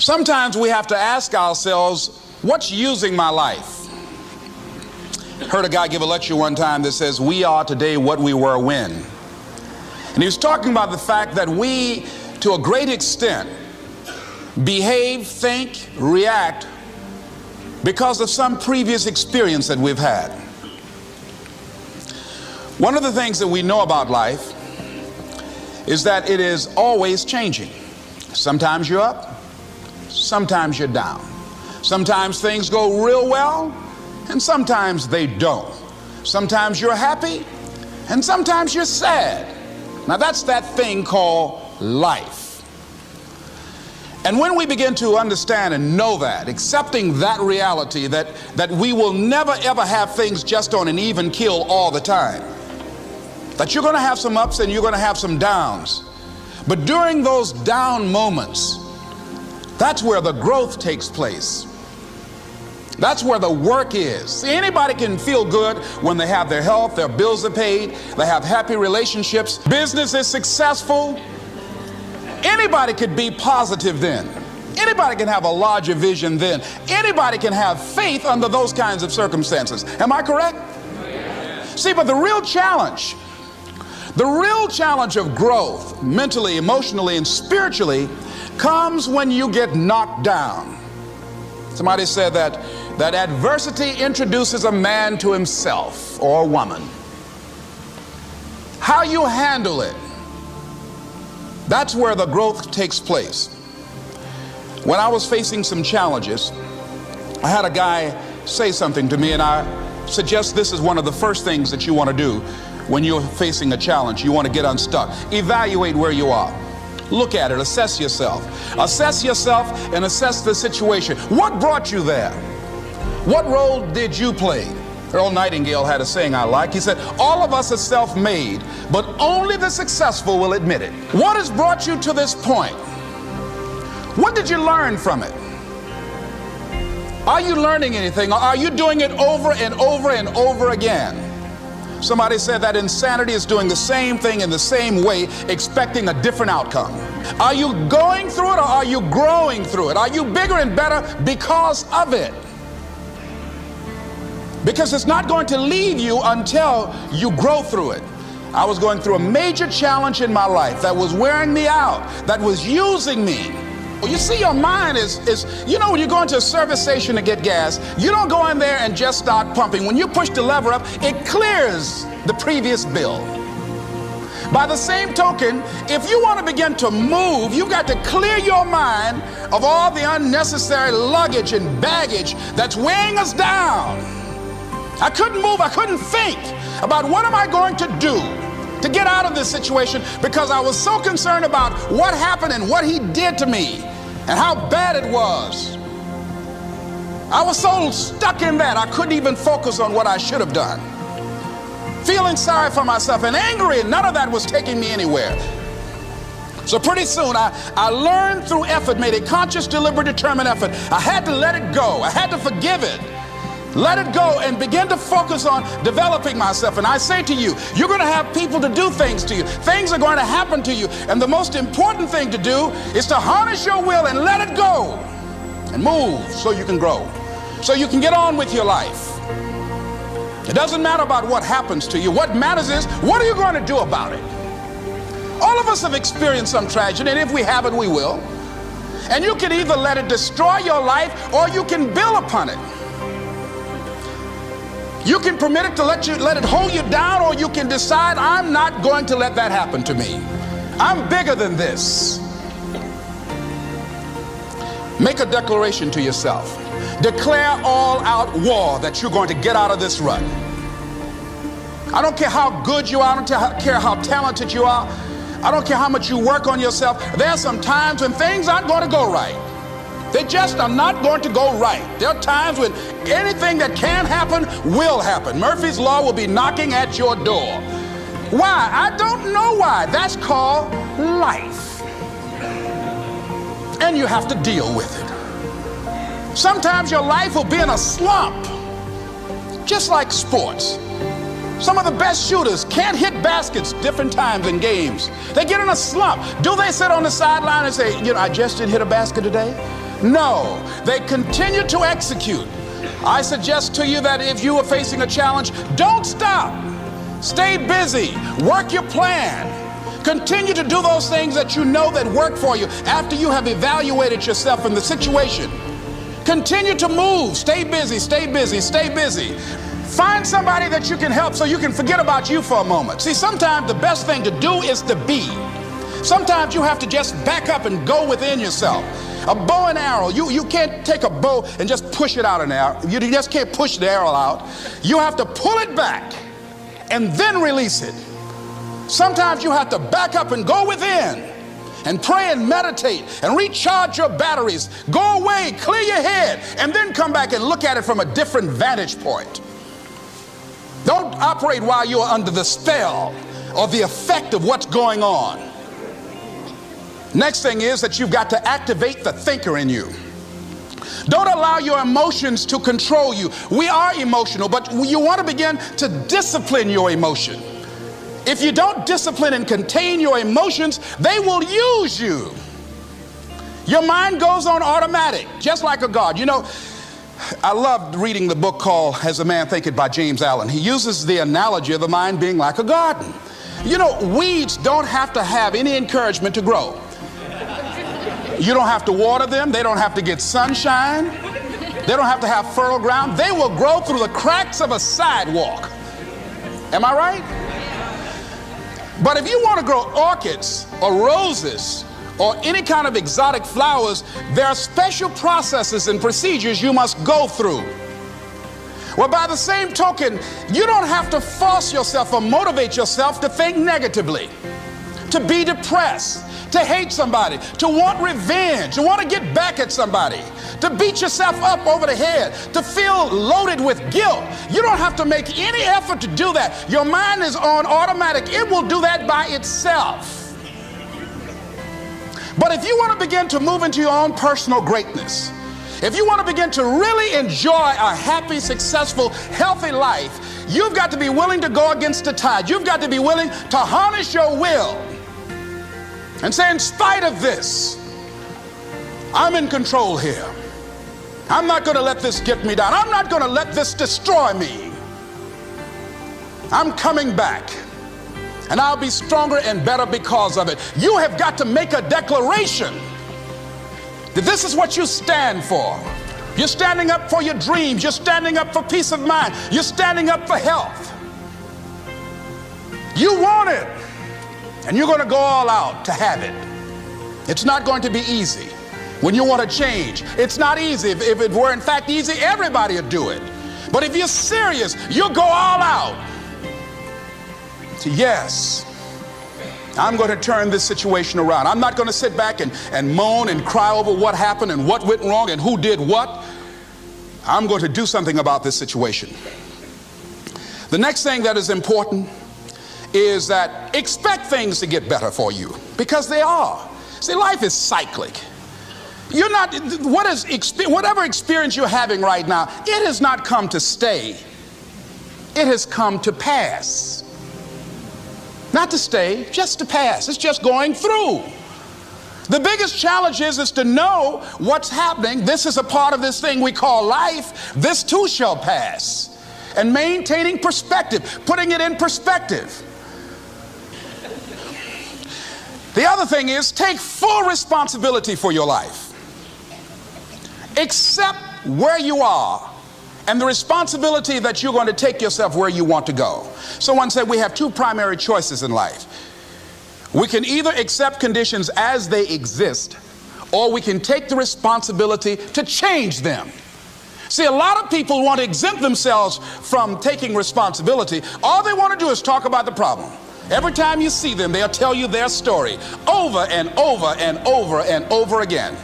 Sometimes we have to ask ourselves, what's using my life? Heard a guy give a lecture one time that says, we are today what we were when. And he was talking about the fact that we, to a great extent, behave, think, react because of some previous experience that we've had. One of the things that we know about life is that it is always changing. Sometimes you're up, sometimes you're down. Sometimes things go real well, and sometimes they don't. Sometimes you're happy, and sometimes you're sad. Now that's that thing called life. And when we begin to understand and know that, accepting that reality that we will never ever have things just on an even keel all the time, that you're going to have some ups and you're going to have some downs, but during those down moments, that's where the growth takes place. That's where the work is. See, anybody can feel good when they have their health, their bills are paid, they have happy relationships, business is successful. Anybody could be positive then. Anybody can have a larger vision then. Anybody can have faith under those kinds of circumstances. Am I correct? See, but the real challenge of growth, mentally, emotionally, and spiritually, comes when you get knocked down. Somebody said that adversity introduces a man to himself or a woman. How you handle it, that's where the growth takes place. When I was facing some challenges, I had a guy say something to me, and I suggest this is one of the first things that you want to do when you're facing a challenge. You want to get unstuck. Evaluate where you are. Look at it, assess yourself. Assess yourself and assess the situation. What brought you there? What role did you play? Earl Nightingale had a saying I like. He said, all of us are self-made, but only the successful will admit it. What has brought you to this point? What did you learn from it? Are you learning anything, or are you doing it over and over and over again? Somebody said that insanity is doing the same thing in the same way, expecting a different outcome. Are you going through it, or are you growing through it? Are you bigger and better because of it? Because it's not going to leave you until you grow through it. I was going through a major challenge in my life that was wearing me out, that was using me. You see, your mind is, you know, when you go into a service station to get gas, you don't go in there and just start pumping. When you push the lever up, it clears the previous bill. By the same token, if you want to begin to move, you've got to clear your mind of all the unnecessary luggage and baggage that's weighing us down. I couldn't move, I couldn't think about what am I going to do to get out of this situation, because I was so concerned about what happened and what he did to me and how bad it was. I was so stuck in that I couldn't even focus on what I should have done. Feeling sorry for myself and angry, and none of that was taking me anywhere. So pretty soon I learned through effort, made a conscious, deliberate, determined effort. I had to let it go. I had to forgive it. Let it go and begin to focus on developing myself. And I say to you, you're going to have people to do things to you. Things are going to happen to you. And the most important thing to do is to harness your will and let it go and move so you can grow, so you can get on with your life. It doesn't matter about what happens to you. What matters is, what are you going to do about it? All of us have experienced some tragedy, and if we haven't, we will. And you can either let it destroy your life, or you can build upon it. You can permit it to let it hold you down, or you can decide, I'm not going to let that happen to me. I'm bigger than this. Make a declaration to yourself. Declare all-out war that you're going to get out of this rut. I don't care how good you are. I don't care how talented you are. I don't care how much you work on yourself. There are some times when things aren't going to go right. They just are not going to go right. There are times when anything that can happen will happen. Murphy's Law will be knocking at your door. Why? I don't know why. That's called life. And you have to deal with it. Sometimes your life will be in a slump, just like sports. Some of the best shooters can't hit baskets different times in games. They get in a slump. Do they sit on the sideline and say, you know, I just didn't hit a basket today? No, they continue to execute. I suggest to you that if you are facing a challenge, don't stop. Stay busy. Work your plan. Continue to do those things that you know that work for you after you have evaluated yourself in the situation. Continue to move. Stay busy, stay busy, stay busy. Find somebody that you can help so you can forget about you for a moment. See, sometimes the best thing to do is to be. Sometimes you have to just back up and go within yourself. A bow and arrow, you can't take a bow and just push it out an arrow. You just can't push the arrow out. You have to pull it back and then release it. Sometimes you have to back up and go within and pray and meditate and recharge your batteries. Go away, clear your head, and then come back and look at it from a different vantage point. Don't operate while you're under the spell or the effect of what's going on. Next thing is that you've got to activate the thinker in you. Don't allow your emotions to control you. We are emotional, but you want to begin to discipline your emotion. If you don't discipline and contain your emotions, they will use you. Your mind goes on automatic, just like a God. You know, I loved reading the book called As a Man Thinketh by James Allen. He uses the analogy of the mind being like a garden. You know, weeds don't have to have any encouragement to grow. You don't have to water them. They don't have to get sunshine. They don't have to have fertile ground. They will grow through the cracks of a sidewalk. Am I right? But if you want to grow orchids or roses or any kind of exotic flowers, there are special processes and procedures you must go through. Well, by the same token, you don't have to force yourself or motivate yourself to think negatively, to be depressed, to hate somebody, to want revenge, to want to get back at somebody, to beat yourself up over the head, to feel loaded with guilt. You don't have to make any effort to do that. Your mind is on automatic. It will do that by itself. But if you want to begin to move into your own personal greatness, if you want to begin to really enjoy a happy, successful, healthy life, you've got to be willing to go against the tide. You've got to be willing to harness your will and say, in spite of this, I'm in control here. I'm not going to let this get me down. I'm not going to let this destroy me. I'm coming back, and I'll be stronger and better because of it. You have got to make a declaration that this is what you stand for. You're standing up for your dreams. You're standing up for peace of mind. You're standing up for health. You want it, and you're going to go all out to have it. It's not going to be easy. When you want to change, it's not easy. If it were in fact easy, everybody would do it. But if you're serious, you'll go all out. So yes, I'm going to turn this situation around. I'm not going to sit back and moan and cry over what happened and what went wrong and who did what. I'm going to do something about this situation. The next thing that is important is that expect things to get better for you, because they are. See, life is cyclic. You're not, whatever experience you're having right now, it has not come to stay. It has come to pass. Not to stay, just to pass. It's just going through. The biggest challenge is to know what's happening. This is a part of this thing we call life. This too shall pass. And maintaining perspective, putting it in perspective. The other thing is, take full responsibility for your life. Accept where you are and the responsibility that you're going to take yourself where you want to go. Someone said we have two primary choices in life. We can either accept conditions as they exist, or we can take the responsibility to change them. See, a lot of people want to exempt themselves from taking responsibility. All they want to do is talk about the problem. Every time you see them, they'll tell you their story over and over and over and over again.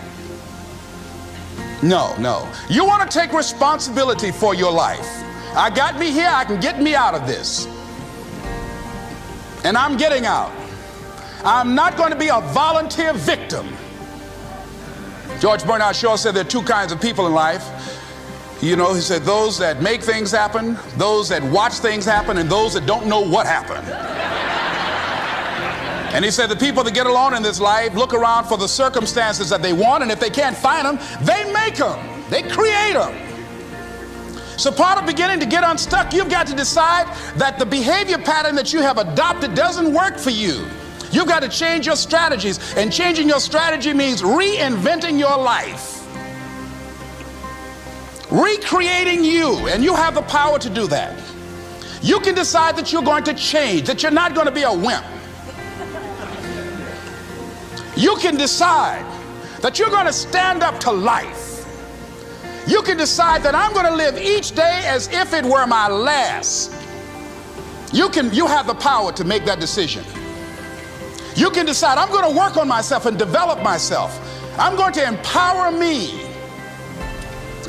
No. You want to take responsibility for your life. I got me here, I can get me out of this. And I'm getting out. I'm not going to be a volunteer victim. George Bernard Shaw said there are two kinds of people in life. You know, he said those that make things happen, those that watch things happen, and those that don't know what happened. And he said the people that get along in this life look around for the circumstances that they want, and if they can't find them, they make them. They create them. So part of beginning to get unstuck, you've got to decide that the behavior pattern that you have adopted doesn't work for you. You've got to change your strategies, and changing your strategy means reinventing your life, recreating you, and you have the power to do that. You can decide that you're going to change, that you're not going to be a wimp. You can decide that you're going to stand up to life. You can decide that I'm going to live each day as if it were my last. You have the power to make that decision. You can decide I'm going to work on myself and develop myself. I'm going to empower me.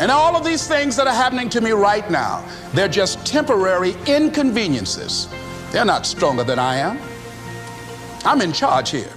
And all of these things that are happening to me right now, they're just temporary inconveniences. They're not stronger than I am. I'm in charge here.